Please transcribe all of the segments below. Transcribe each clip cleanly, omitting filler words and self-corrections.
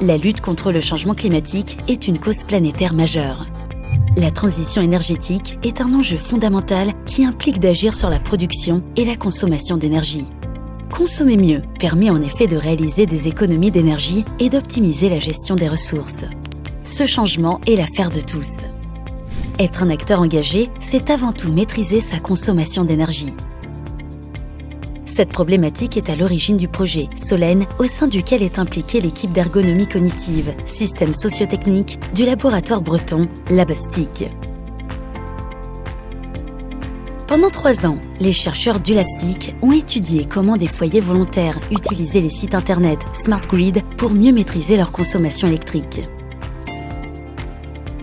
La lutte contre le changement climatique est une cause planétaire majeure. La transition énergétique est un enjeu fondamental qui implique d'agir sur la production et la consommation d'énergie. Consommer mieux permet en effet de réaliser des économies d'énergie et d'optimiser la gestion des ressources. Ce changement est l'affaire de tous. Être un acteur engagé, c'est avant tout maîtriser sa consommation d'énergie. Cette problématique est à l'origine du projet Solène, au sein duquel est impliquée l'équipe d'ergonomie cognitive, système socio-technique du laboratoire breton Labstic. Pendant 3 ans, les chercheurs du Labstic ont étudié comment des foyers volontaires utilisaient les sites internet Smart Grid pour mieux maîtriser leur consommation électrique.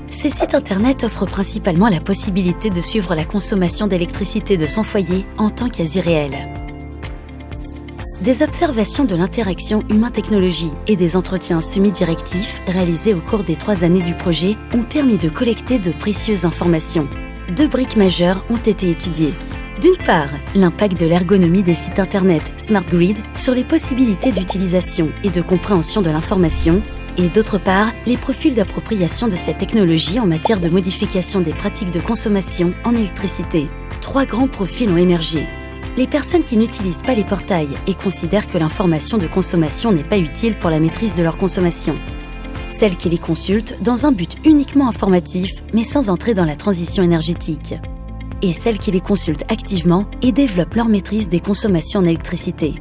Ces sites internet offrent principalement la possibilité de suivre la consommation d'électricité de son foyer en temps quasi réel. Des observations de l'interaction humain-technologie et des entretiens semi-directifs réalisés au cours des 3 années du projet ont permis de collecter de précieuses informations. 2 briques majeures ont été étudiées. D'une part, l'impact de l'ergonomie des sites internet Smart Grid sur les possibilités d'utilisation et de compréhension de l'information, et d'autre part, les profils d'appropriation de cette technologie en matière de modification des pratiques de consommation en électricité. 3 grands profils ont émergé. Les personnes qui n'utilisent pas les portails et considèrent que l'information de consommation n'est pas utile pour la maîtrise de leur consommation. Celles qui les consultent dans un but uniquement informatif, mais sans entrer dans la transition énergétique. Et celles qui les consultent activement et développent leur maîtrise des consommations en électricité.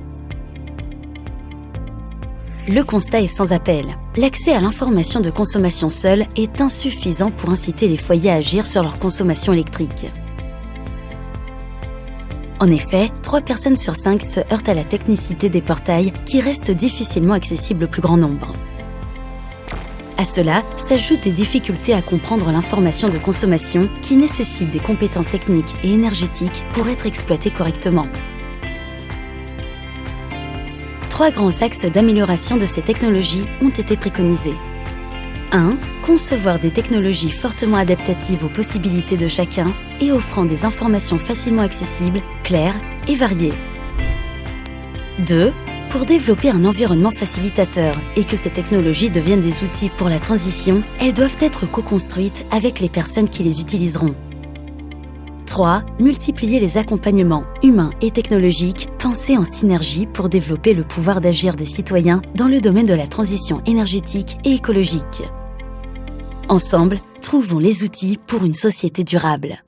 Le constat est sans appel. L'accès à l'information de consommation seule est insuffisant pour inciter les foyers à agir sur leur consommation électrique. En effet, 3 personnes sur 5 se heurtent à la technicité des portails qui restent difficilement accessibles au plus grand nombre. À cela s'ajoutent des difficultés à comprendre l'information de consommation qui nécessite des compétences techniques et énergétiques pour être exploitées correctement. 3 grands axes d'amélioration de ces technologies ont été préconisés. 1. Concevoir des technologies fortement adaptatives aux possibilités de chacun et offrant des informations facilement accessibles, claires et variées. 2. Pour développer un environnement facilitateur et que ces technologies deviennent des outils pour la transition, elles doivent être co-construites avec les personnes qui les utiliseront. 3. Multiplier les accompagnements humains et technologiques pensés en synergie pour développer le pouvoir d'agir des citoyens dans le domaine de la transition énergétique et écologique. Ensemble, trouvons les outils pour une société durable.